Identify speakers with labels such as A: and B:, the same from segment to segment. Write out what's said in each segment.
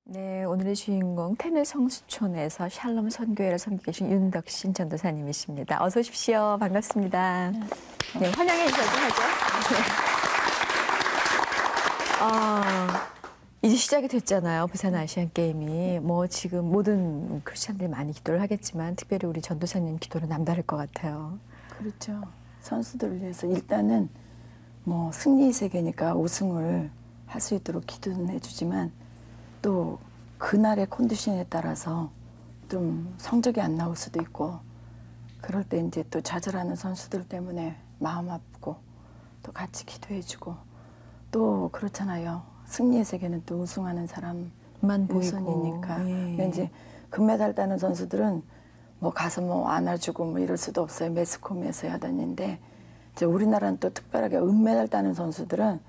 A: 네, 오늘의 주인공 테nis 성수촌에서 샬롬 선교회를 섬기고 계신 윤덕신 전도사님이십니다. 어서 오십시오. 반갑습니다. 네, 환영해 주셔도 하죠. 이제 시작이 됐잖아요. 부산 아시안 게임이. 뭐 지금 모든 크리스찬들이 많이 기도를 하겠지만 특별히 우리 전도사님 기도는 남다를 것 같아요.
B: 그렇죠. 선수들을 위해서 일단은 뭐 승리의 세계니까 우승을 할 수 있도록 기도는 해주지만 또 그날의 컨디션에 따라서 좀 성적이 안 나올 수도 있고 그럴 때 이제 또 좌절하는 선수들 때문에 마음 아프고 또 같이 기도해주고 또 그렇잖아요. 승리의 세계는 또 우승하는 사람만 우선이니까.
A: 예.
B: 이제 금메달 따는 선수들은 뭐 가서 뭐 안아주고 뭐 이럴 수도 없어요. 매스컴에서 해야 되는데 이제 우리나라는 또 특별하게 은메달 따는 선수들은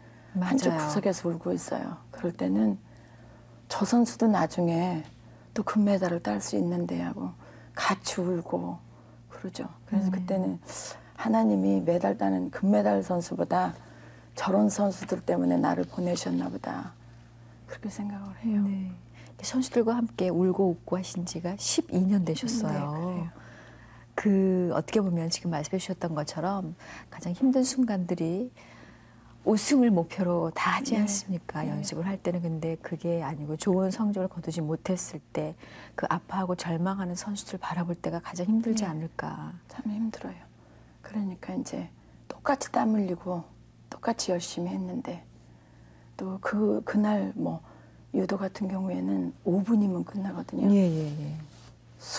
B: 한쪽
A: 맞아요.
B: 구석에서 울고 있어요. 그럴 때는 저 선수도 나중에 또 금메달을 딸 수 있는데 하고 같이 울고 그러죠. 그래서 그때는 하나님이 메달 따는 금메달 선수보다 저런 선수들 때문에 나를 보내셨나 보다. 그렇게 생각을 해요.
A: 네. 선수들과 함께 울고 웃고 하신 지가 12년 되셨어요.
B: 네, 그래요.
A: 그 어떻게 보면 지금 말씀해 주셨던 것처럼 가장 힘든 순간들이 우승을 목표로 다 하지
B: 네.
A: 않습니까?
B: 네.
A: 연습을 할 때는. 근데 그게 아니고 좋은 성적을 거두지 못했을 때 그 아파하고 절망하는 선수들 바라볼 때가 가장 힘들지
B: 네.
A: 않을까.
B: 참 힘들어요. 그러니까 이제 똑같이 땀 흘리고 똑같이 열심히 했는데 또 그날 뭐 유도 같은 경우에는 5분이면 끝나거든요.
A: 예.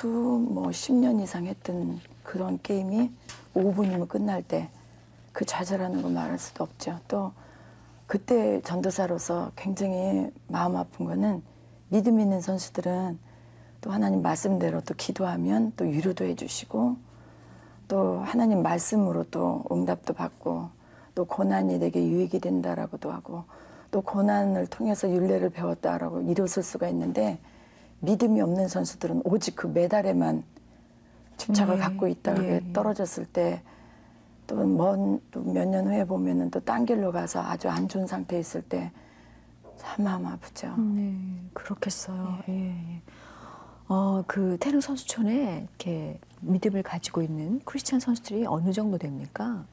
B: 뭐 10년 이상 했던 그런 게임이 5분이면 끝날 때 그 좌절하는 거 말할 수도 없죠. 또 그때 전도사로서 굉장히 마음 아픈 거는 믿음 있는 선수들은 또 하나님 말씀대로 또 기도하면 또 위로도 해주시고 또 하나님 말씀으로 또 응답도 받고 또 고난이 내게 유익이 된다라고도 하고 또 고난을 통해서 윤례를 배웠다라고 일어설 수가 있는데 믿음이 없는 선수들은 오직 그 메달에만 집착을 갖고 있다가 떨어졌을 때 또 몇 년 후에 보면은 또 딴 길로 가서 아주 안 좋은 상태에 있을 때 참 마음 아프죠.
A: 네, 그렇겠어요. 예. 그 테nis 선수촌에 이렇게 믿음을 가지고 있는 크리스찬 선수들이 어느 정도 됩니까?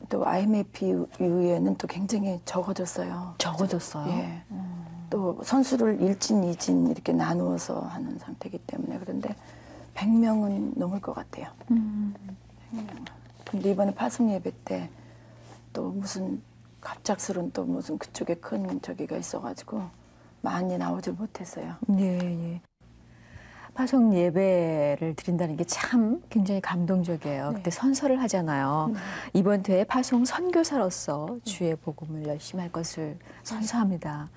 B: 또 IMF 이후에는 또 굉장히 적어졌어요.
A: 적어졌어요.
B: 예. 또 선수를 1진, 2진 이렇게 나누어서 하는 상태이기 때문에 그런데 100명은 넘을 것 같아요. 100명. 근데 이번에 파송 예배 때 또 무슨 갑작스러운 또 무슨 그쪽에 큰 저기가 있어가지고 많이 나오질 못했어요.
A: 예. 파송 예배를 드린다는 게 참 굉장히 감동적이에요. 그때 선서를 하잖아요. 이번 대회 파송 선교사로서 주의 복음을 열심히 할 것을 선서합니다.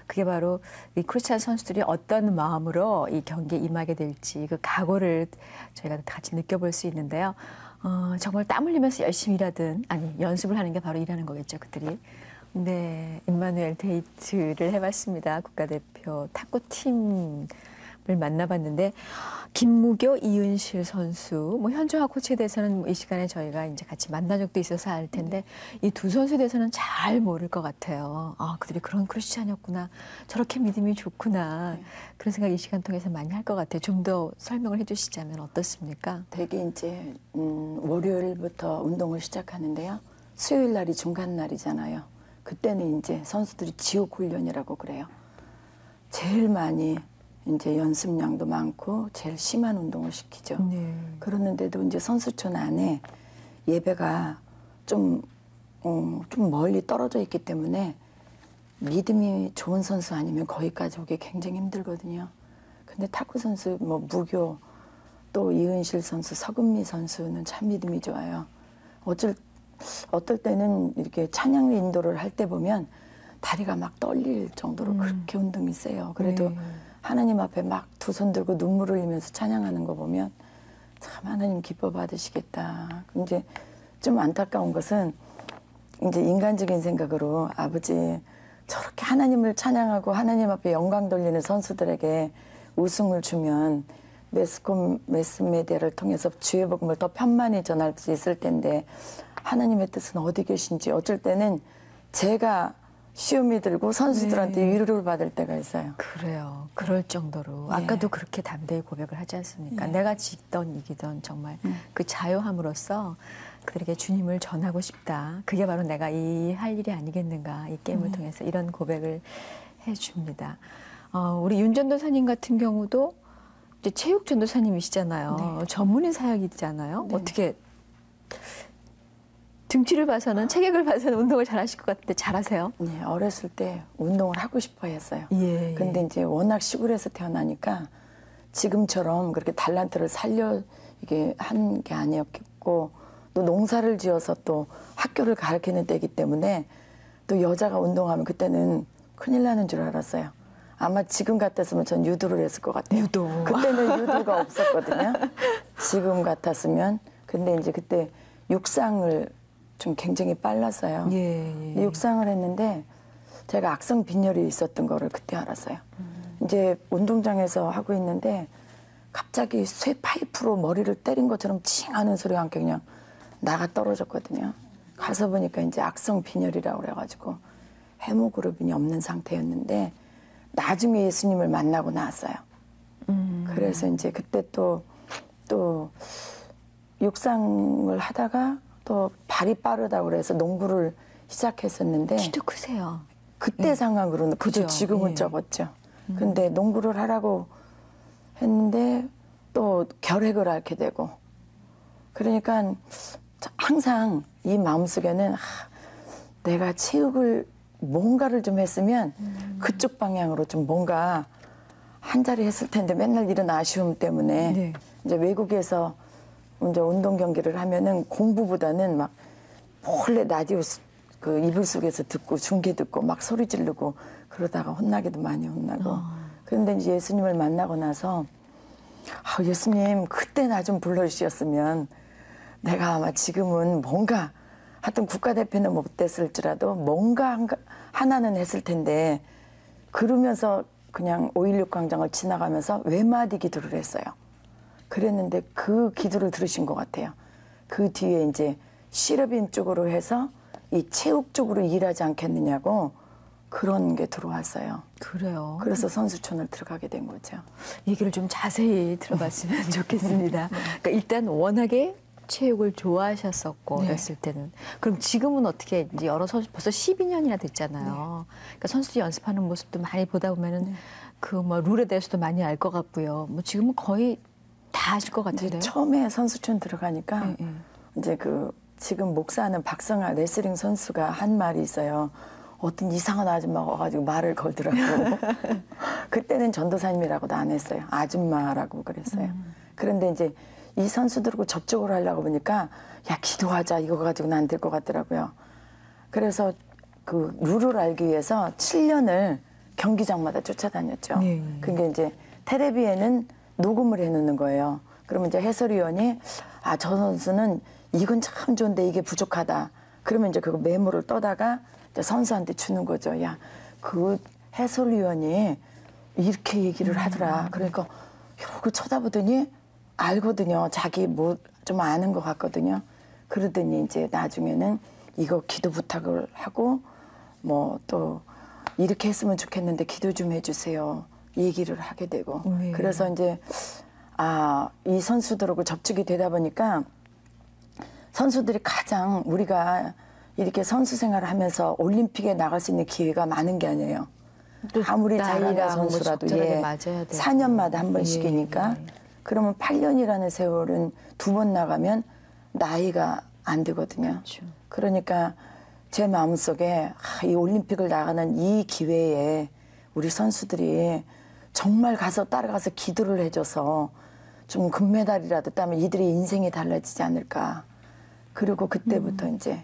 A: 그게 바로 이 크리스찬 선수들이 어떤 마음으로 이 경기에 임하게 될지 그 각오를 저희가 같이 느껴볼 수 있는데요. 정말 땀 흘리면서 열심히 일하든 아니 연습을 하는 게 바로 일하는 거겠죠, 그들이. 네, 임마누엘 데이트를 해봤습니다. 국가대표 탁구팀 을 만나봤는데 김무교, 이은실 선수, 뭐 현주아 코치에 대해서는 이 시간에 저희가 이제 같이 만난 적도 있어서 알 텐데 이 두 선수에 대해서는 잘 모를 것 같아요. 그들이 그런 크리스찬이었구나, 저렇게 믿음이 좋구나 그런 생각 이 시간 통해서 많이 할 것 같아요. 좀 더 설명을 해주시자면 어떻습니까?
B: 되게 이제 월요일부터 운동을 시작하는데요. 수요일 날이 중간 날이잖아요. 그때는 이제 선수들이 지옥 훈련이라고 그래요. 제일 많이 이제 연습량도 많고 제일 심한 운동을 시키죠.
A: 네.
B: 그러는데도 이제 선수촌 안에 예배가 좀 멀리 떨어져 있기 때문에 믿음이 좋은 선수 아니면 거기까지 오기 굉장히 힘들거든요. 근데 탁구 선수, 뭐 무교, 또 이은실 선수, 서금미 선수는 참 믿음이 좋아요. 어떨 때는 이렇게 찬양 인도를 할 때 보면 다리가 막 떨릴 정도로 그렇게 운동이 세요. 그래도 하나님 앞에 막 두 손 들고 눈물을 흘리면서 찬양하는 거 보면 참 하나님 기뻐 받으시겠다. 이제 좀 안타까운 것은 이제 인간적인 생각으로 아버지 저렇게 하나님을 찬양하고 하나님 앞에 영광 돌리는 선수들에게 우승을 주면 매스미디어를 통해서 주의 복음을 더 편만히 전할 수 있을 텐데 하나님의 뜻은 어디 계신지 어쩔 때는 제가 시험이 들고 선수들한테
A: 네.
B: 위로를 받을 때가 있어요.
A: 그래요. 그럴 정도로.
B: 예.
A: 아까도 그렇게 담대히 고백을 하지 않습니까?
B: 예.
A: 내가 지던 이기던 정말 그 자유함으로써 그들에게 주님을 전하고 싶다. 그게 바로 내가 이 할 일이 아니겠는가. 이 게임을 통해서 이런 고백을 해줍니다. 우리 윤 전도사님 같은 경우도 이제 체육 전도사님이시잖아요.
B: 네.
A: 전문의 사역이잖아요.
B: 네.
A: 어떻게 등치를 봐서는 체격을 봐서는 운동을 잘하실 것 같은데 잘하세요?
B: 네, 어렸을 때 운동을 하고 싶어 했어요.
A: 예.
B: 근데 이제 워낙 시골에서 태어나니까 지금처럼 그렇게 달란트를 살려 이게 한 게 아니었고 또 농사를 지어서 또 학교를 가르치는 때이기 때문에 또 여자가 운동하면 그때는 큰일 나는 줄 알았어요. 아마 지금 같았으면 전 유도를 했을 것 같아요.
A: 유도.
B: 그때는 유도가 없었거든요. 지금 같았으면. 근데 이제 그때 육상을 좀 굉장히 빨랐어요.
A: 예.
B: 육상을 했는데 제가 악성 빈혈이 있었던 거를 그때 알았어요. 이제 운동장에서 하고 있는데 갑자기 쇠 파이프로 머리를 때린 것처럼 칭 하는 소리가 함께 그냥 나가 떨어졌거든요. 가서 보니까 이제 악성 빈혈이라고 그래가지고 헤모글로빈이 없는 상태였는데 나중에 예수님을 만나고 나왔어요. 그래서 이제 그때 또 육상을 하다가 또 발이 빠르다고 그래서 농구를 시작했었는데
A: 키도 크세요.
B: 그때 상황으로는 그죠.
A: 그죠.
B: 지금은
A: 예.
B: 적었죠. 근데 농구를 하라고 했는데 또 결핵을 앓게 되고 그러니까 항상 이 마음속에는 내가 체육을 뭔가를 좀 했으면 그쪽 방향으로 좀 뭔가 한 자리 했을 텐데 맨날 이런 아쉬움 때문에
A: 네.
B: 이제 외국에서 이제 운동 경기를 하면은 공부보다는 막 몰래 라디오 그 이불 속에서 듣고 중계 듣고 막 소리 지르고 그러다가 혼나기도 많이 혼나고 그런데 이제 예수님을 만나고 나서 예수님 그때 나 좀 불러주셨으면 내가 아마 지금은 뭔가 하여튼 국가대표는 못 됐을지라도 뭔가 하나는 했을 텐데 그러면서 그냥 5.16 광장을 지나가면서 외마디 기도를 했어요. 그랬는데 그 기도를 들으신 것 같아요. 그 뒤에 이제 실업인 쪽으로 해서 이 체육 쪽으로 일하지 않겠느냐고 그런 게 들어왔어요.
A: 그래요.
B: 그래서 선수촌을 들어가게 된 거죠.
A: 얘기를 좀 자세히 들어봤으면 좋겠습니다. 그러니까 일단 워낙에 체육을 좋아하셨었고
B: 네.
A: 어렸을 때는. 그럼 지금은 어떻게 이제 여러 선수 벌써 12년이나 됐잖아요. 그러니까 선수들이 연습하는 모습도 많이 보다 보면은 그 뭐 룰에 대해서도 많이 알 것 같고요. 뭐 지금은 거의 다 아실 것
B: 이제
A: 같은데요.
B: 처음에 선수촌 들어가니까
A: 네, 네.
B: 이제 그 지금 목사하는 박성아 레슬링 선수가 한 말이 있어요. 어떤 이상한 아줌마가 와가지고 말을 걸더라고. 그때는 전도사님이라고도 안 했어요. 아줌마라고 그랬어요. 그런데 이제 이 선수들하고 접촉을 하려고 보니까 야 기도하자 이거 가지고는 안 될 것 같더라고요. 그래서 그 룰을 알기 위해서 7년을 경기장마다 쫓아다녔죠.
A: 네.
B: 그게 이제 텔레비에는 녹음을 해놓는 거예요. 그러면 이제 해설위원이 저 선수는 이건 참 좋은데 이게 부족하다. 그러면 이제 그거 메모를 떠다가 이제 선수한테 주는 거죠. 야, 그 해설위원이 이렇게 얘기를 하더라. 그러니까 이러고 쳐다보더니 알거든요. 자기 뭐 좀 아는 것 같거든요. 그러더니 이제 나중에는 이거 기도 부탁을 하고 뭐 또 이렇게 했으면 좋겠는데 기도 좀 해주세요. 얘기를 하게 되고.
A: 네.
B: 그래서 이제 이 선수들하고 접촉이 되다 보니까 선수들이 가장 우리가 이렇게 선수 생활을 하면서 올림픽에 나갈 수 있는 기회가 많은 게 아니에요. 아무리 잘하는
A: 나이랑
B: 선수라도
A: 뭐 적절하게 맞아야 되고.
B: 4년마다 한 번씩이니까 그러면 8년이라는 세월은 2번 나가면 나이가 안 되거든요.
A: 그렇죠.
B: 그러니까 제 마음속에 이 올림픽을 나가는 이 기회에 우리 선수들이 정말 가서 따라가서 기도를 해줘서 좀 금메달이라도 따면 이들의 인생이 달라지지 않을까. 그리고 그때부터 이제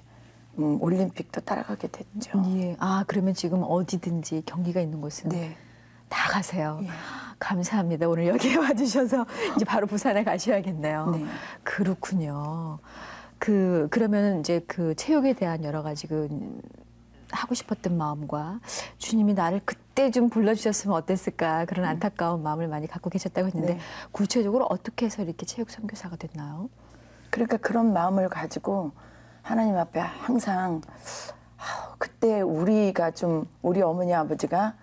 B: 올림픽도 따라가게 됐죠.
A: 예. 그러면 지금 어디든지 경기가 있는 곳은
B: 네.
A: 다 가세요.
B: 예.
A: 감사합니다. 오늘 여기에 와주셔서 이제 바로 부산에 가셔야겠네요.
B: 네.
A: 그렇군요. 그러면 이제 그 체육에 대한 여러 가지 하고 싶었던 마음과 주님이 나를 그때 좀 불러주셨으면 어땠을까 그런 안타까운 마음을 많이 갖고 계셨다고 했는데
B: 네.
A: 구체적으로 어떻게 해서 이렇게 체육 선교사가 됐나요?
B: 그러니까 그런 마음을 가지고 하나님 앞에 항상 그때 우리가 좀 우리 어머니 아버지가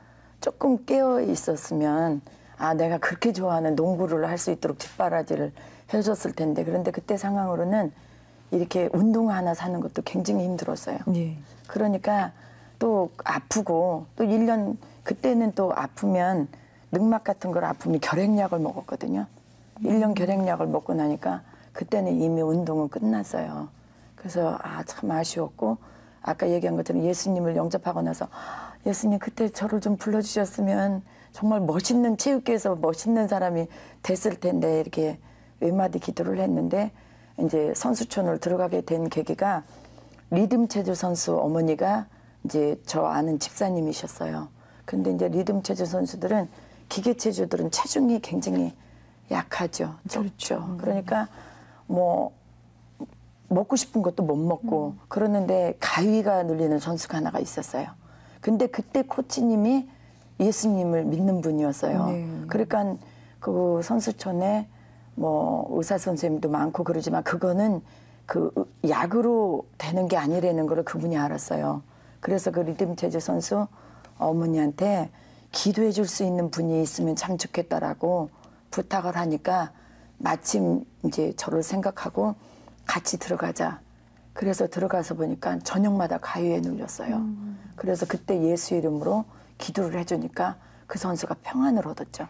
B: 조금 깨어 있었으면 아 내가 그렇게 좋아하는 농구를 할 수 있도록 뒷바라지를 해줬을 텐데 그런데 그때 상황으로는 이렇게 운동 하나 사는 것도 굉장히 힘들었어요.
A: 예.
B: 그러니까 또 아프고 또 1년 그때는 또 아프면 늑막 같은 걸 아프면 결핵약을 먹었거든요. 1년 결핵약을 먹고 나니까 그때는 이미 운동은 끝났어요. 그래서 아 참 아쉬웠고 아까 얘기한 것처럼 예수님을 영접하고 나서 예수님 그때 저를 좀 불러주셨으면 정말 멋있는 체육계에서 멋있는 사람이 됐을 텐데 이렇게 외마디 기도를 했는데 이제 선수촌을 들어가게 된 계기가 리듬 체조 선수 어머니가 이제 저 아는 집사님이셨어요. 근데 이제 리듬 체조 선수들은 기계 체조들은 체중이 굉장히 약하죠.
A: 그렇죠.
B: 그러니까 뭐 먹고 싶은 것도 못 먹고 그러는데 가위가 눌리는 선수가 하나가 있었어요. 근데 그때 코치님이 예수님을 믿는 분이었어요.
A: 네.
B: 그러니까 그 선수촌에 뭐 의사 선생님도 많고 그러지만 그거는 그 약으로 되는 게 아니라는 걸 그분이 알았어요. 그래서 그 리듬 체조 선수 어머니한테 기도해 줄 수 있는 분이 있으면 참 좋겠다라고 부탁을 하니까 마침 이제 저를 생각하고 같이 들어가자. 그래서 들어가서 보니까 저녁마다 가위에 눌렸어요. 그래서 그때 예수 이름으로 기도를 해주니까 그 선수가 평안을 얻었죠.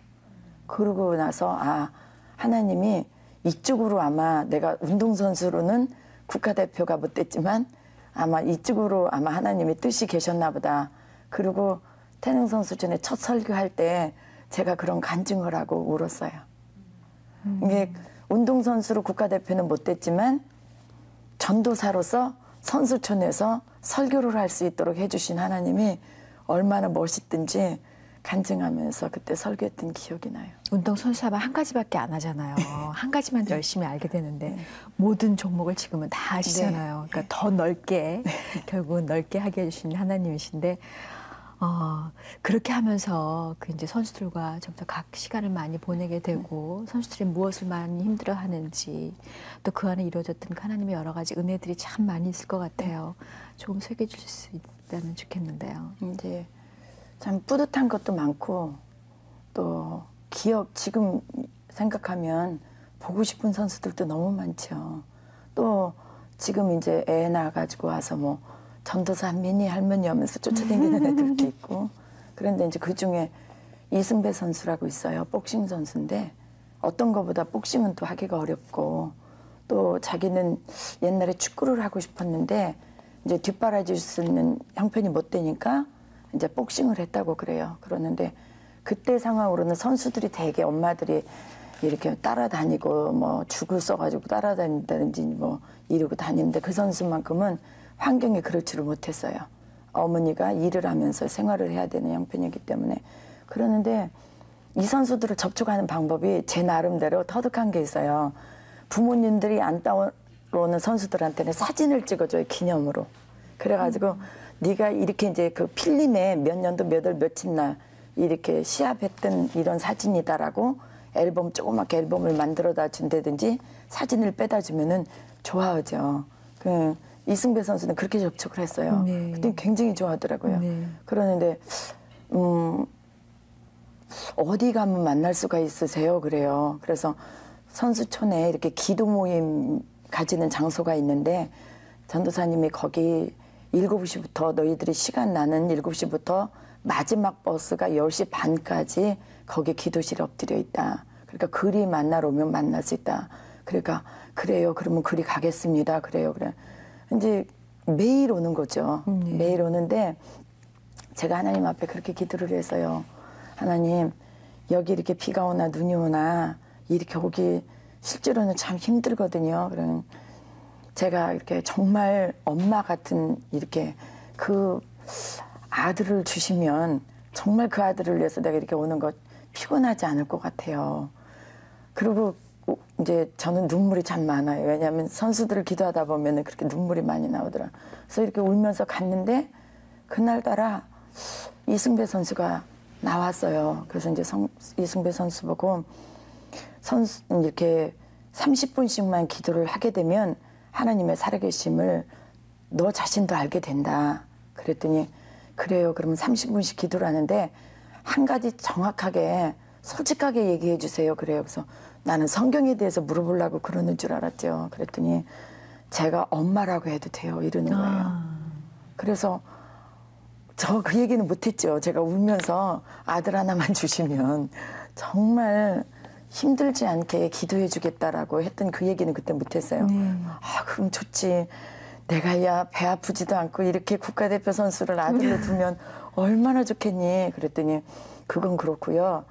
B: 그러고 나서 아 하나님이 이쪽으로 아마 내가 운동선수로는 국가대표가 못 됐지만 아마 이쪽으로 아마 하나님의 뜻이 계셨나 보다. 그리고 태릉선수촌에 첫 설교할 때 제가 그런 간증을 하고 울었어요. 이게 운동선수로 국가대표는 못 됐지만 전도사로서 선수촌에서 설교를 할 수 있도록 해주신 하나님이 얼마나 멋있든지 간증하면서 그때 설교했던 기억이 나요.
A: 운동선수하면 한 가지밖에 안 하잖아요. 한 가지만 열심히 알게 되는데 모든 종목을 지금은 다 아시잖아요.
B: 네.
A: 그러니까 더 넓게 결국은 넓게 하게 해주신 하나님이신데 그렇게 하면서 그 이제 선수들과 좀 더 각 시간을 많이 보내게 되고 선수들이 무엇을 많이 힘들어하는지 또 그 안에 이루어졌던 그 하나님의 여러 가지 은혜들이 참 많이 있을 것 같아요. 조금 소개해 주실 수 있다면 좋겠는데요.
B: 이제 참 뿌듯한 것도 많고 또 기억 지금 생각하면 보고 싶은 선수들도 너무 많죠. 또 지금 이제 애 낳아가지고 와서 뭐 전도사 미니 할머니 하면서 쫓아다니는 애들도 있고 그런데 이제 그중에 이승배 선수라고 있어요. 복싱 선수인데 어떤 것보다 복싱은 또 하기가 어렵고 또 자기는 옛날에 축구를 하고 싶었는데 이제 뒷바라질 수 있는 형편이 못 되니까 이제 복싱을 했다고 그래요. 그러는데 그때 상황으로는 선수들이 되게 엄마들이 이렇게 따라다니고 뭐 죽을 써가지고 따라다닌다든지 뭐 이러고 다니는데 그 선수만큼은 환경이 그렇지를 못했어요. 어머니가 일을 하면서 생활을 해야 되는 형편이기 때문에 그러는데 이 선수들을 접촉하는 방법이 제 나름대로 터득한 게 있어요. 부모님들이 안 따라오는 선수들한테는 사진을 찍어줘요. 기념으로. 그래가지고 네가 이렇게 이제 그 필름에 몇 년도 몇 월 며칠 날 이렇게 시합했던 이런 사진이다라고 앨범 조그맣게 앨범을 만들어다 준다든지 사진을 빼다 주면은 좋아하죠. 그 이승배 선수는 그렇게 접촉을 했어요.
A: 네.
B: 그때 굉장히 좋아하더라고요.
A: 네.
B: 그러는데 어디 가면 만날 수가 있으세요? 그래요. 그래서 선수촌에 이렇게 기도 모임 가지는 장소가 있는데 전도사님이 거기 7시부터 너희들이 시간 나는 7시부터 마지막 버스가 10시 반까지 거기 기도실에 엎드려 있다. 그러니까 그리 만나러 오면 만날 수 있다. 그러니까 그래요. 그러면 그리 가겠습니다. 그래요. 그래. 이제 매일 오는 거죠. 매일 오는데 제가 하나님 앞에 그렇게 기도를 했어요. 하나님 여기 이렇게 비가 오나 눈이 오나 이렇게 오기 실제로는 참 힘들거든요. 그런 제가 이렇게 정말 엄마 같은 이렇게 그 아들을 주시면 정말 그 아들을 위해서 내가 이렇게 오는 것 피곤하지 않을 것 같아요. 그리고 이제 저는 눈물이 참 많아요. 왜냐하면 선수들을 기도하다 보면 그렇게 눈물이 많이 나오더라. 그래서 이렇게 울면서 갔는데 그날따라 이승배 선수가 나왔어요. 그래서 이제 이승배 선수 보고 선수 이렇게 30분씩만 기도를 하게 되면 하나님의 살아계심을 너 자신도 알게 된다. 그랬더니 그래요. 그러면 30분씩 기도를 하는데 한 가지 정확하게 솔직하게 얘기해 주세요. 그래요. 그래서 나는 성경에 대해서 물어보려고 그러는 줄 알았죠. 그랬더니 제가 엄마라고 해도 돼요. 이러는 거예요. 그래서 저 그 얘기는 못했죠. 제가 울면서 아들 하나만 주시면 정말 힘들지 않게 기도해 주겠다라고 했던 그 얘기는 그때 못했어요. 아, 그럼 좋지. 내가 야 배 아프지도 않고 이렇게 국가대표 선수를 아들로 두면 얼마나 좋겠니. 그랬더니 그건 그렇고요.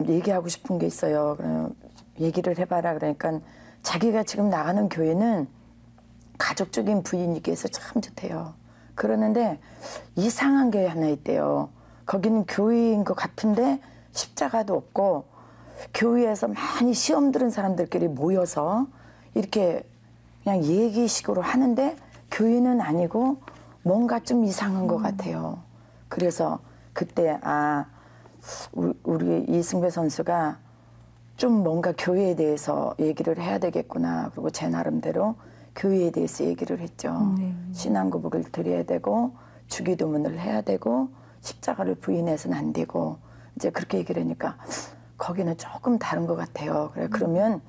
B: 얘기하고 싶은 게 있어요. 그럼 얘기를 해봐라. 그러니까 자기가 지금 나가는 교회는 가족적인 부인이기에서 참 좋대요. 그러는데 이상한 게 하나 있대요. 거기는 교회인 것 같은데 십자가도 없고 교회에서 많이 시험 들은 사람들끼리 모여서 이렇게 그냥 얘기식으로 하는데 교회는 아니고 뭔가 좀 이상한 것 같아요. 그래서 그때 우리 이승배 선수가 좀 뭔가 교회에 대해서 얘기를 해야 되겠구나. 그리고 제 나름대로 교회에 대해서 얘기를 했죠. 신앙 고백을 드려야 되고 주기도문을 해야 되고 십자가를 부인해서는 안 되고 이제 그렇게 얘기를 하니까 거기는 조금 다른 것 같아요. 그래 그러면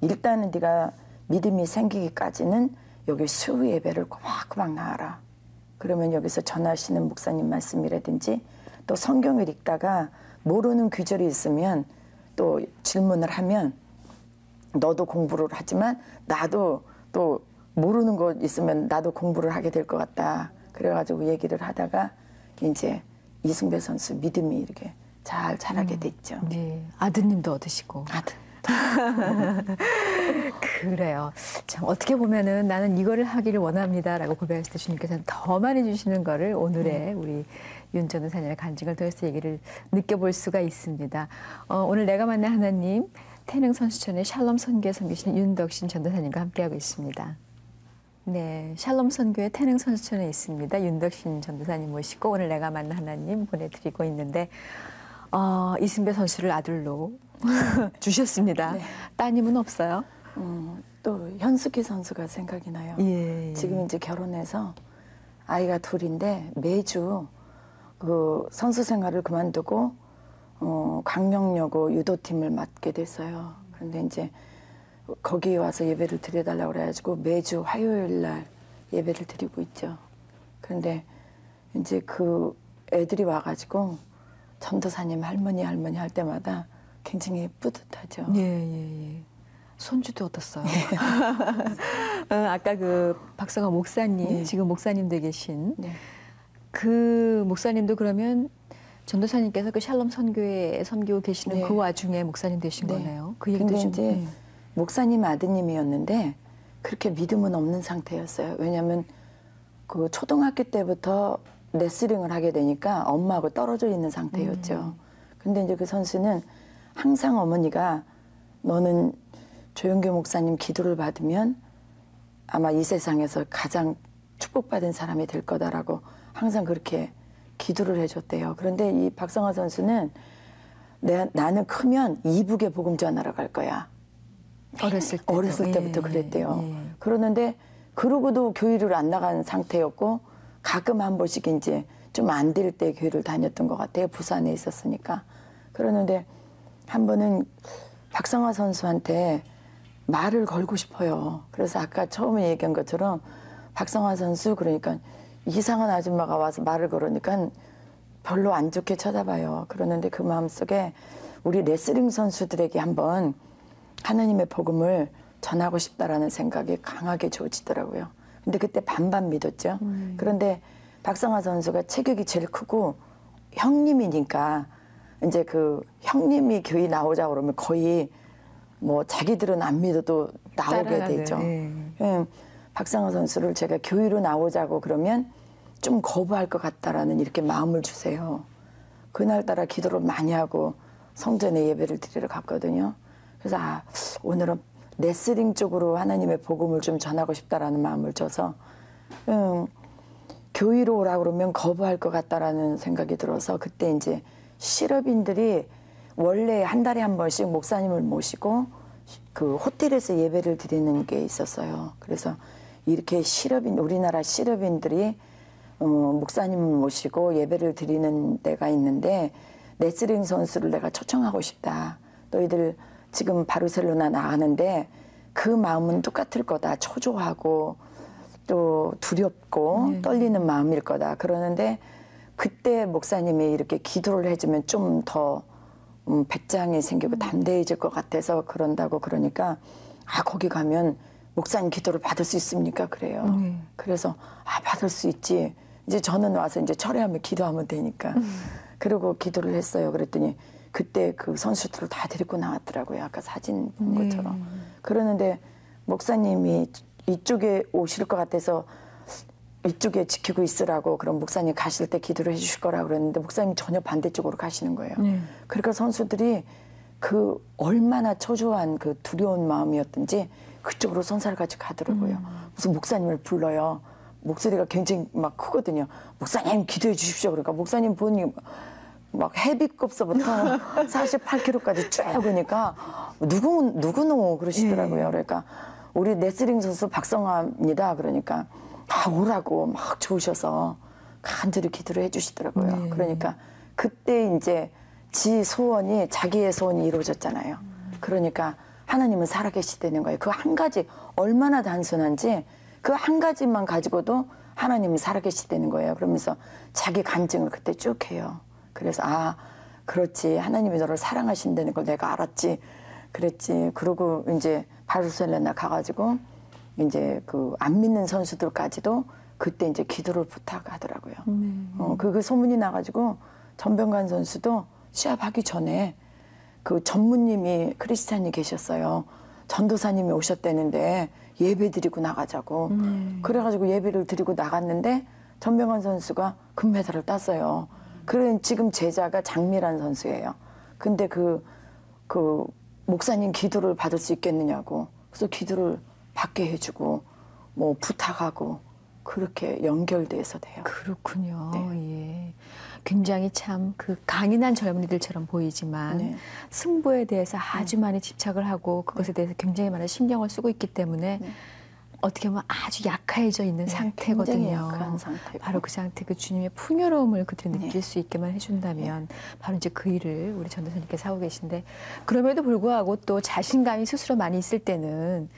B: 일단은 네가 믿음이 생기기까지는 여기 수요 예배를 꼬박꼬박 나와라. 그러면 여기서 전하시는 목사님 말씀이라든지 또 성경을 읽다가 모르는 귀절이 있으면 또 질문을 하면 너도 공부를 하지만 나도 또 모르는 거 있으면 나도 공부를 하게 될 것 같다. 그래가지고 얘기를 하다가 이제 이승배 선수 믿음이 이렇게 잘 자라게 됐죠.
A: 네, 아드님도 얻으시고.
B: 아들.
A: 그래요. 참 어떻게 보면은 나는 이거를 하기를 원합니다라고 고백했을 때 주님께서는 더 많이 주시는 거를 오늘의 우리 윤 전도사님의 간증을 통해서 얘기를 느껴볼 수가 있습니다. 오늘 내가 만난 하나님 태릉 선수촌의 샬롬 선교에 섬기시는 윤덕신 전도사님과 함께하고 있습니다. 네, 샬롬 선교의 태릉 선수촌에 있습니다. 윤덕신 전도사님 모시고 오늘 내가 만난 하나님 보내드리고 있는데 이승배 선수를 아들로 주셨습니다. 네. 따님은 없어요?
B: 또 현숙희 선수가 생각이 나요.
A: 예.
B: 지금 이제 결혼해서 아이가 둘인데 매주 그 선수 생활을 그만두고 강명여고 유도팀을 맡게 됐어요. 그런데 이제 거기에 와서 예배를 드려달라고 그래가지고 매주 화요일 날 예배를 드리고 있죠. 그런데 이제 그 애들이 와가지고 전도사님 할머니 할 때마다 굉장히 뿌듯하죠.
A: 예. 손주도 어떻어요? 아까 그 박성화 목사님,
B: 네.
A: 지금 목사님 되 계신
B: 네.
A: 그 목사님도 그러면 전도사님께서 그 샬롬 선교에 섬기고 계시는
B: 네.
A: 그 와중에 목사님 되신
B: 네.
A: 거네요. 그 얘기도
B: 근데
A: 좀.
B: 이제 목사님 아드님이었는데 그렇게 믿음은 없는 상태였어요. 왜냐하면 그 초등학교 때부터 레슬링을 하게 되니까 엄마하고 떨어져 있는 상태였죠. 근데 이제 그 선수는 항상 어머니가 너는 조영교 목사님 기도를 받으면 아마 이 세상에서 가장 축복받은 사람이 될 거다라고 항상 그렇게 기도를 해줬대요. 그런데 이 박성화 선수는 나는 크면 이북에 복음 전하러 갈 거야. 어렸을 때부터 그랬대요. 그러는데 그러고도 교회를 안 나간 상태였고 가끔 한 번씩 이제 좀 안 될 때 교회를 다녔던 것 같아요. 부산에 있었으니까. 그러는데 한 번은 박성화 선수한테 말을 걸고 싶어요. 그래서 아까 처음에 얘기한 것처럼 박성화 선수 그러니까 이상한 아줌마가 와서 말을 걸으니까 별로 안 좋게 쳐다봐요. 그러는데 그 마음속에 우리 레슬링 선수들에게 한번 하나님의 복음을 전하고 싶다라는 생각이 강하게 주어지더라고요. 근데 그때 반반 믿었죠. 그런데 박성화 선수가 체격이 제일 크고 형님이니까 이제 그 형님이 교회 나오자 그러면 거의 뭐 자기들은 안 믿어도 나오게 되죠. 박성화 선수를 제가 교회로 나오자고 그러면 좀 거부할 것 같다라는 이렇게 마음을 주세요. 그날따라 기도를 많이 하고 성전에 예배를 드리러 갔거든요. 그래서 오늘은 레슬링 쪽으로 하나님의 복음을 좀 전하고 싶다라는 마음을 줘서 교회로 오라고 그러면 거부할 것 같다라는 생각이 들어서 그때 이제 실업인들이 원래 한 달에 한 번씩 목사님을 모시고 그 호텔에서 예배를 드리는 게 있었어요. 그래서 이렇게 우리나라 실업인들이 목사님을 모시고 예배를 드리는 데가 있는데 레슬링 선수를 내가 초청하고 싶다. 너희들 지금 바르셀로나 나가는데 그 마음은 똑같을 거다. 초조하고 또 두렵고 떨리는 마음일 거다. 그러는데 그때 목사님이 이렇게 기도를 해주면 좀 더 배짱이 생기고 담대해질 것 같아서 그런다고 그러니까 거기 가면 목사님 기도를 받을 수 있습니까? 그래요. 그래서 받을 수 있지. 이제 저는 와서 이제 철회하면 기도하면 되니까. 그리고 기도를 했어요. 그랬더니 그때 그 선수들을 다 데리고 나왔더라고요. 아까 사진 본 것처럼. 그러는데 목사님이 이쪽에 오실 것 같아서 이쪽에 지키고 있으라고 그럼 목사님 가실 때 기도를 해주실 거라고 그랬는데 목사님이 전혀 반대쪽으로 가시는 거예요. 그러니까 선수들이 그 얼마나 초조한 그 두려운 마음이었든지 그쪽으로 선살같이 가더라고요. 무슨 목사님을 불러요. 목소리가 굉장히 막 크거든요. 목사님 기도해 주십시오. 그러니까 목사님 보니 막 헤비급서부터 48kg까지 쭉 오니까 누구노 그러시더라고요. 그러니까 우리 레슬링 선수 박성아입니다. 그러니까 다 오라고 막 좋으셔서 간절히 기도를 해주시더라고요. 그러니까 그때 이제 자기의 소원이 이루어졌잖아요. 그러니까 하나님은 살아계시다는 거예요. 그 한 가지 얼마나 단순한지 그 한 가지만 가지고도 하나님은 살아계시다는 거예요. 그러면서 자기 간증을 그때 쭉 해요. 그래서 그렇지 하나님이 너를 사랑하신다는 걸 내가 알았지 그랬지. 그러고 이제 바르셀로나 가가지고 이제 그 안 믿는 선수들까지도 그때 이제 기도를 부탁하더라고요. 그 소문이 나가지고 전병관 선수도 시합하기 전에 그 전무님이 크리스찬이 계셨어요. 전도사님이 오셨다는데 예배 드리고 나가자고. 그래가지고 예배를 드리고 나갔는데 전병관 선수가 금메달을 땄어요. 그래 지금 제자가 장미란 선수예요. 근데 그 목사님 기도를 받을 수 있겠느냐고. 그래서 기도를 받게 해주고 뭐 부탁하고 그렇게 연결돼서 돼요.
A: 그렇군요. 예. 굉장히 참 그 강인한 젊은이들처럼 보이지만 승부에 대해서 아주 많이 집착을 하고 그것에 대해서 굉장히 많은 신경을 쓰고 있기 때문에 어떻게 보면 아주 약해져 있는 상태거든요.
B: 굉장히 약한 상태고.
A: 바로 그 상태, 그 주님의 풍요로움을 그들이 느낄 수 있게만 해준다면 바로 이제 그 일을 우리 전도사님께서 하고 계신데 그럼에도 불구하고 또 자신감이 스스로 많이 있을 때는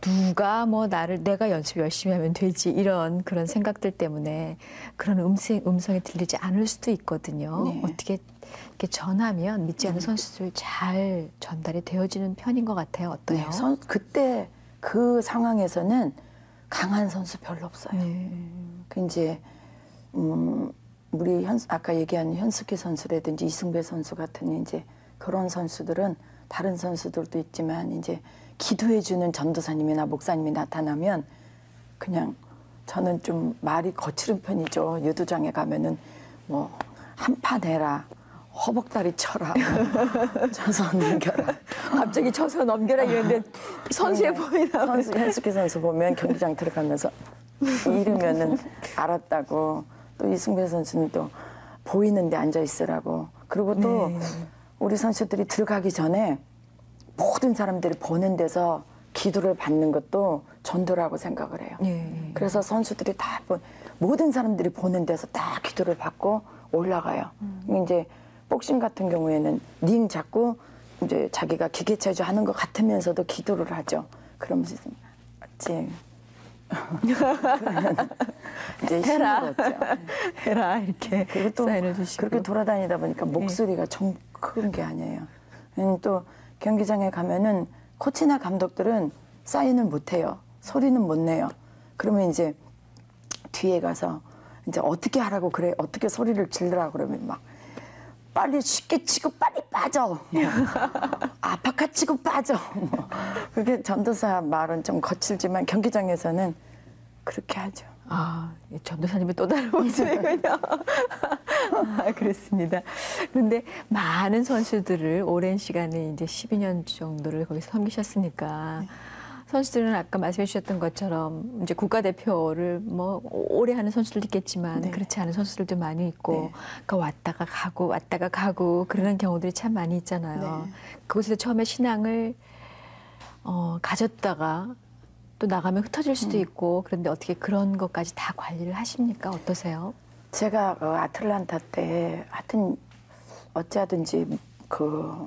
A: 누가 뭐 내가 연습 열심히 하면 되지 이런 그런 생각들 때문에 그런 음성이 들리지 않을 수도 있거든요. 어떻게 이렇게 전하면 믿지 않는 선수들 잘 전달이 되어지는 편인 것 같아요. 어때요?
B: 그때 그 상황에서는 강한 선수 별로 없어요. 그 이제 우리 아까 얘기한 현숙희 선수라든지 이승배 선수 같은 이제 그런 선수들은 다른 선수들도 있지만 이제 기도해주는 전도사님이나 목사님이 나타나면 그냥 저는 좀 말이 거칠은 편이죠. 유도장에 가면은 뭐 한판 해라. 허벅다리 쳐라. 쳐서 넘겨라.
A: 갑자기 쳐서 넘겨라 이랬는데 선수의 폼이 나와요.
B: 현숙희 선수 보면 경기장 들어가면서 이르면은 알았다고. 또 이승배 선수는 또 보이는 데 앉아 있으라고. 그리고 또 우리 선수들이 들어가기 전에 모든 사람들이 보는 데서 기도를 받는 것도 전도라고 생각을 해요. 그래서 선수들이 모든 사람들이 보는 데서 다 기도를 받고 올라가요. 이제 복싱 같은 경우에는 링 잡고 이제 자기가 기계체조 하는 것 같으면서도 기도를 하죠. 그러면서 맞지. 이제
A: 해라.
B: 힘들었죠.
A: 해라 이렇게
B: 그리고 또
A: 사인을 주시고
B: 그렇게 돌아다니다 보니까 목소리가 좀 큰 게 아니에요. 또 경기장에 가면은 코치나 감독들은 사인을 못 해요. 소리는 못 내요. 그러면 이제 뒤에 가서 이제 어떻게 하라고 그래? 어떻게 소리를 질러라 그러면 막 빨리 쉽게 치고 빨리 빠져. 아파카 치고 빠져. 그게 전도사 말은 좀 거칠지만 경기장에서는 그렇게 하죠.
A: 전도사님의 또 다른 모습이군요. 그렇습니다. 그런데 많은 선수들을 오랜 시간에 이제 12년 정도를 거기서 섬기셨으니까 선수들은 아까 말씀해 주셨던 것처럼 이제 국가대표를 뭐 오래 하는 선수들도 있겠지만 그렇지 않은 선수들도 많이 있고 그러니까 왔다가 가고 그러는 경우들이 참 많이 있잖아요. 그곳에서 처음에 신앙을 가졌다가 또 나가면 흩어질 수도 있고 그런데 어떻게 그런 것까지 다 관리를 하십니까? 어떠세요?
B: 제가 그 아틀란타 때 하여튼 어찌하든지 그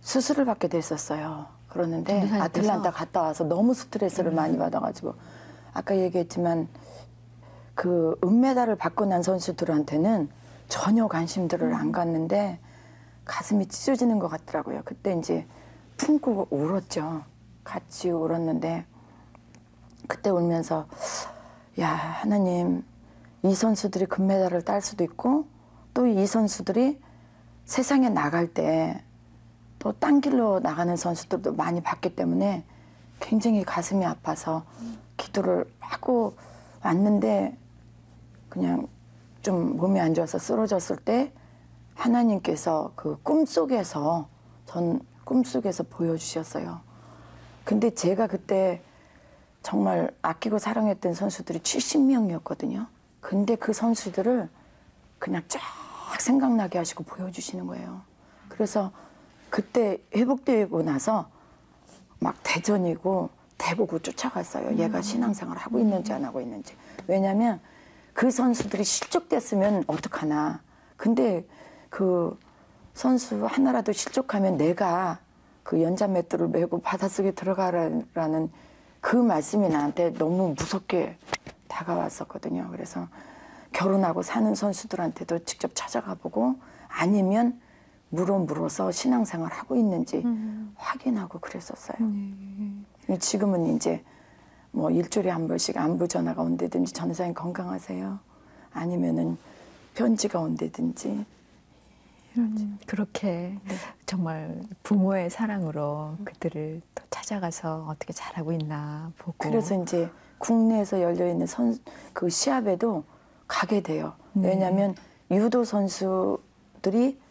B: 수술을 받게 됐었어요. 그러는데
A: 전도사님께서?
B: 아틀란타 갔다 와서 너무 스트레스를 많이 받아가지고 아까 얘기했지만 그 은메달을 받고 난 선수들한테는 전혀 관심들을 안 갖는데 가슴이 찢어지는 것 같더라고요. 그때 이제 품고 울었죠. 같이 울었는데 그때 울면서 야 하나님 이 선수들이 금메달을 딸 수도 있고 또 이 선수들이 세상에 나갈 때 또 딴 길로 나가는 선수들도 많이 봤기 때문에 굉장히 가슴이 아파서 기도를 하고 왔는데 그냥 좀 몸이 안 좋아서 쓰러졌을 때 하나님께서 그 꿈속에서 전 꿈속에서 보여주셨어요. 근데 제가 그때 정말 아끼고 사랑했던 선수들이 70명이었거든요. 근데 그 선수들을 그냥 쫙 생각나게 하시고 보여주시는 거예요. 그래서 그때 회복되고 나서 막 대전이고 대구고 쫓아갔어요. 얘가 신앙생활 하고 있는지 안 하고 있는지. 왜냐면 그 선수들이 실족됐으면 어떡하나. 근데 그 선수 하나라도 실족하면 내가 그 연자맷돌을 메고 바닷속에 들어가라는 그 말씀이 나한테 너무 무섭게 다가왔었거든요. 그래서 결혼하고 사는 선수들한테도 직접 찾아가 보고 아니면 물어서 신앙생활 하고 있는지 확인하고 그랬었어요. 지금은 이제 뭐 일주일에 한 번씩 안부 전화가 온다든지 전도사님 건강하세요? 아니면은 편지가 온다든지
A: 그렇게 정말 부모의 사랑으로 그들을 또 찾아가서 어떻게 잘하고 있나 보고.
B: 그래서 이제 국내에서 열려 있는 그 시합에도 가게 돼요. 왜냐하면 유도 선수들이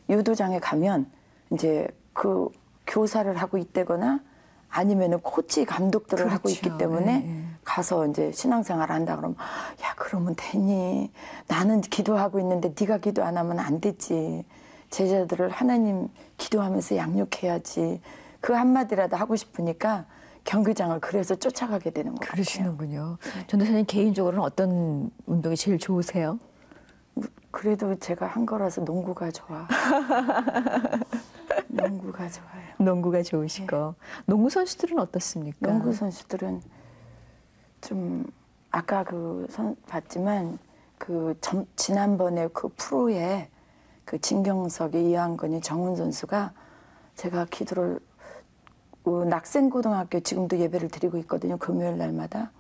B: 유도장에 가면 이제 그 교사를 하고 있다거나 아니면은 코치 감독들을
A: 그렇죠.
B: 하고 있기 때문에
A: 네.
B: 가서 이제 신앙생활 한다 그러면 야 그러면 되니 나는 기도하고 있는데 네가 기도 안 하면 안 되지 제자들을 하나님 기도하면서 양육해야지 그 한마디라도 하고 싶으니까 경기장을 그래서 쫓아가게 되는 것
A: 그러시는군요. 전도사님 개인적으로는 어떤 운동이 제일 좋으세요?
B: 그래도 제가 한 거라서 농구가 좋아. 농구가 좋아요.
A: 농구가 좋으시고. 농구 선수들은 어떻습니까?
B: 농구 선수들은 좀 아까 봤지만 지난번에 그 프로에 그 진경석이 이한건이 정훈 선수가 제가 기도를 낙생고등학교 지금도 예배를 드리고 있거든요. 금요일 날마다.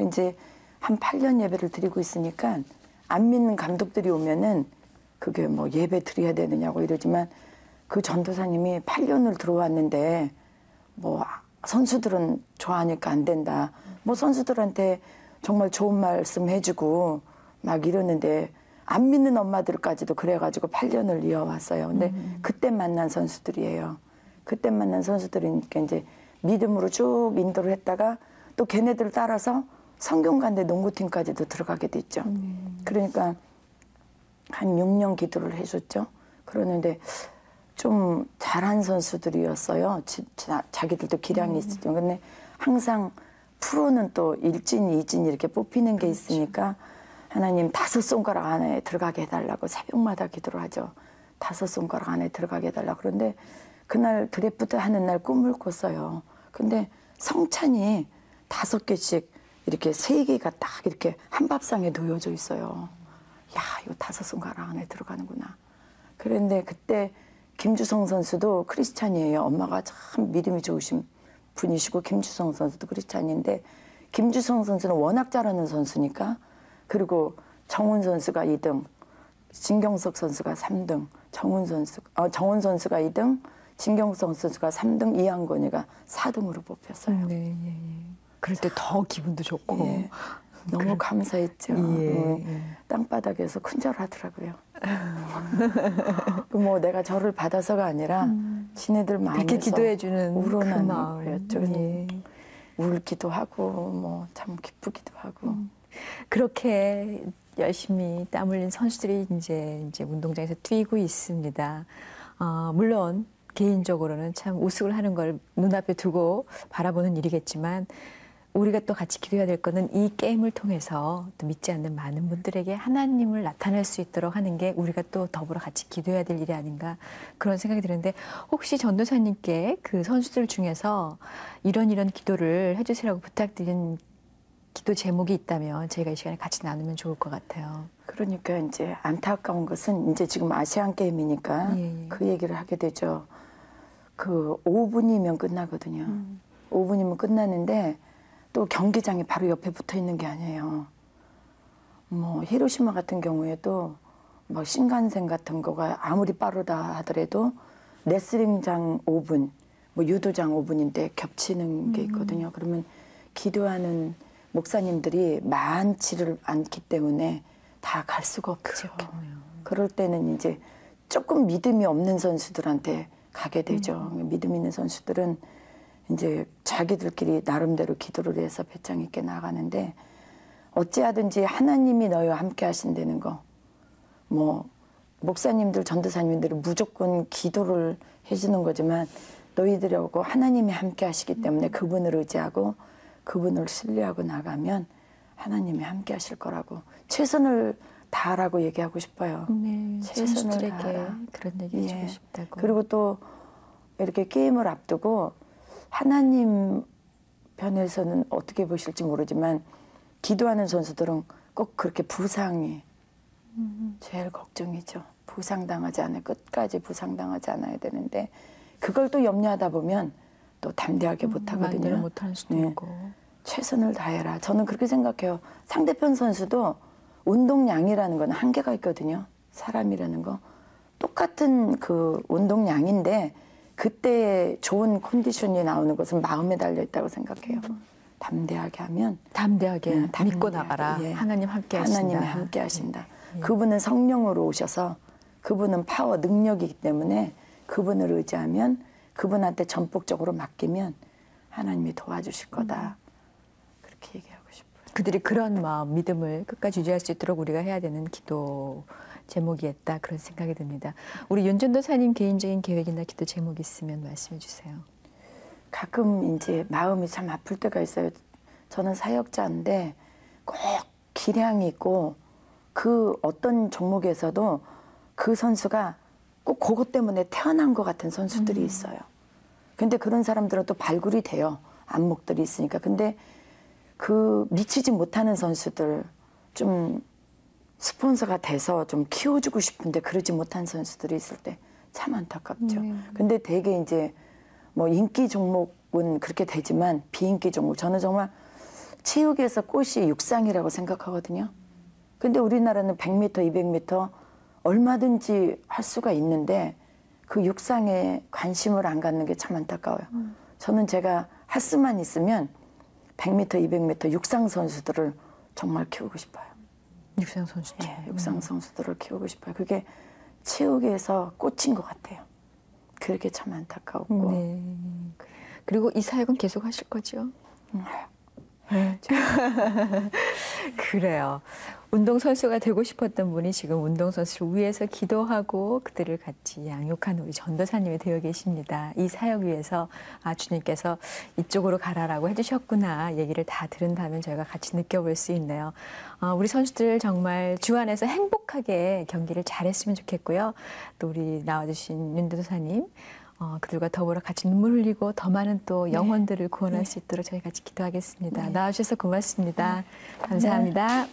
B: 이제 한 8년 예배를 드리고 있으니까 안 믿는 감독들이 오면은 그게 뭐 예배 드려야 되느냐고 이러지만 그 전도사님이 8년을 들어왔는데 뭐 선수들은 좋아하니까 안 된다. 뭐 선수들한테 정말 좋은 말씀 해주고 막 이러는데 안 믿는 엄마들까지도 그래가지고 8년을 이어왔어요. 근데 그때 만난 선수들이에요. 그때 만난 선수들이니까 이제 믿음으로 쭉 인도를 했다가 또 걔네들 따라서 성균관대 농구팀까지도 들어가게 됐죠. 그러니까 한 6년 기도를 해줬죠. 그러는데 좀 잘한 선수들이었어요. 자기들도 기량이 있었죠. 근데 항상 프로는 또 1진, 2진 이렇게 뽑히는 게 있으니까 하나님 5손가락 안에 들어가게 해달라고 새벽마다 기도를 하죠. 5손가락 안에 들어가게 해달라고. 그런데 그날 드래프트 하는 날 꿈을 꿨어요. 근데 성찬이 5개씩 이렇게 3개가 딱 이렇게 한 밥상에 놓여져 있어요. 야, 이거 5손가락 안에 들어가는구나. 그런데 그때 김주성 선수도 크리스찬이에요. 엄마가 참 믿음이 좋으신 분이시고 김주성 선수도 크리스찬인데 김주성 선수는 워낙 잘하는 선수니까 그리고 정훈 선수가 2등, 진경석 선수가 3등, 정훈 선수가 2등, 진경석 선수가 3등, 이한건이가 4등으로 뽑혔어요.
A: 네, 예, 예. 그럴 때 더 기분도 좋고.
B: 예, 너무 감사했죠.
A: 예.
B: 땅바닥에서 큰절하더라고요. 뭐 내가 절을 받아서가 아니라 지네들 마음에서
A: 이렇게 기도해주는
B: 우러난
A: 그 마음.
B: 거였죠.
A: 예.
B: 울기도 하고 뭐 참 기쁘기도 하고.
A: 그렇게 열심히 땀 흘린 선수들이 이제 운동장에서 뛰고 있습니다. 물론 개인적으로는 참 우승을 하는 걸 눈앞에 두고 바라보는 일이겠지만 우리가 또 같이 기도해야 될 거는 이 게임을 통해서 또 믿지 않는 많은 분들에게 하나님을 나타낼 수 있도록 하는 게 우리가 또 더불어 같이 기도해야 될 일이 아닌가 그런 생각이 드는데 혹시 전도사님께 그 선수들 중에서 이런 기도를 해주시라고 부탁드린 기도 제목이 있다면 저희가 이 시간에 같이 나누면 좋을 것 같아요.
B: 그러니까 이제 안타까운 것은 이제 지금 아시안 게임이니까 그 얘기를 하게 되죠. 그 5분이면 끝나거든요. 5분이면 끝나는데 또 경기장이 바로 옆에 붙어 있는 게 아니에요. 뭐 히로시마 같은 경우에도 뭐 신간센 같은 거가 아무리 빠르다 하더라도 레슬링장 5분, 뭐 유도장 5분인데 겹치는 게 있거든요. 그러면 기도하는 목사님들이 많지를 않기 때문에 다 갈 수가 없죠.
A: 그렇겠네요.
B: 그럴 때는 이제 조금 믿음이 없는 선수들한테 가게 되죠. 믿음 있는 선수들은 이제 자기들끼리 나름대로 기도를 해서 배짱 있게 나가는데 어찌하든지 하나님이 너희와 함께 하신다는 거, 뭐 목사님들, 전도사님들은 무조건 기도를 해주는 거지만 너희들하고 하나님이 함께 하시기 때문에 그분을 의지하고 그분을 신뢰하고 나가면 하나님이 함께 하실 거라고 최선을 다하라고 얘기하고 싶어요.
A: 네,
B: 최선을 다하라.
A: 그런 얘기 해주고 싶다고.
B: 그리고 또 이렇게 게임을 앞두고 하나님 편에서는 어떻게 보실지 모르지만 기도하는 선수들은 꼭 그렇게 부상이 제일 걱정이죠. 부상당하지 않아요. 끝까지 부상당하지 않아야 되는데 그걸 또 염려하다 보면 또 담대하게 못하거든요.
A: 못할 수도 있고.
B: 최선을 다해라. 저는 그렇게 생각해요. 상대편 선수도 운동량이라는 건 한계가 있거든요. 사람이라는 거. 똑같은 그 운동량인데 그때 좋은 컨디션이 나오는 것은 마음에 달려있다고 생각해요. 담대하게 하면.
A: 담대하게 믿고 나가라. 하나님 함께 하신다.
B: 하나님이 함께 하신다. 그분은 성령으로 오셔서 그분은 파워, 능력이기 때문에 그분을 의지하면 그분한테 전폭적으로 맡기면 하나님이 도와주실 거다. 그렇게 얘기하고 싶어요.
A: 그들이 그런 마음, 믿음을 끝까지 유지할 수 있도록 우리가 해야 되는 기도 제목이었다. 그런 생각이 듭니다. 우리 윤전도사님 개인적인 계획이나 기도 제목 있으면 말씀해 주세요.
B: 가끔 이제 마음이 참 아플 때가 있어요. 저는 사역자인데 꼭 기량이 있고 그 어떤 종목에서도 그 선수가 꼭 그것 때문에 태어난 것 같은 선수들이 있어요. 근데 그런 사람들은 또 발굴이 돼요. 안목들이 있으니까. 근데 그 미치지 못하는 선수들 좀 스폰서가 돼서 좀 키워주고 싶은데 그러지 못한 선수들이 있을 때 참 안타깝죠. 근데 되게 이제 뭐 인기 종목은 그렇게 되지만 비인기 종목 저는 정말 체육에서 꽃이 육상이라고 생각하거든요. 근데 우리나라는 100m, 200m 얼마든지 할 수가 있는데 그 육상에 관심을 안 갖는 게 참 안타까워요. 저는 제가 할 수만 있으면 100m, 200m 육상 선수들을 정말 키우고 싶어요.
A: 육상 선수들.
B: 네, 육상 선수들을 키우고 싶어요. 그게 체육에서 꽂힌 것 같아요. 그렇게 참 안타까웠고.
A: 네. 그리고 이 사역은 계속 하실 거죠? 네. 그래요. 운동선수가 되고 싶었던 분이 지금 운동선수를 위해서 기도하고 그들을 같이 양육하는 우리 전도사님이 되어 계십니다. 이 사역 위해서 주님께서 이쪽으로 가라라고 해주셨구나 얘기를 다 들은다면 저희가 같이 느껴볼 수 있네요. 우리 선수들 정말 주 안에서 행복하게 경기를 잘했으면 좋겠고요. 또 우리 나와주신 윤 전도사님 그들과 더불어 같이 눈물 흘리고 더 많은 또 영혼들을 구원할 수 있도록 저희 같이 기도하겠습니다. 나와주셔서 고맙습니다. 감사합니다.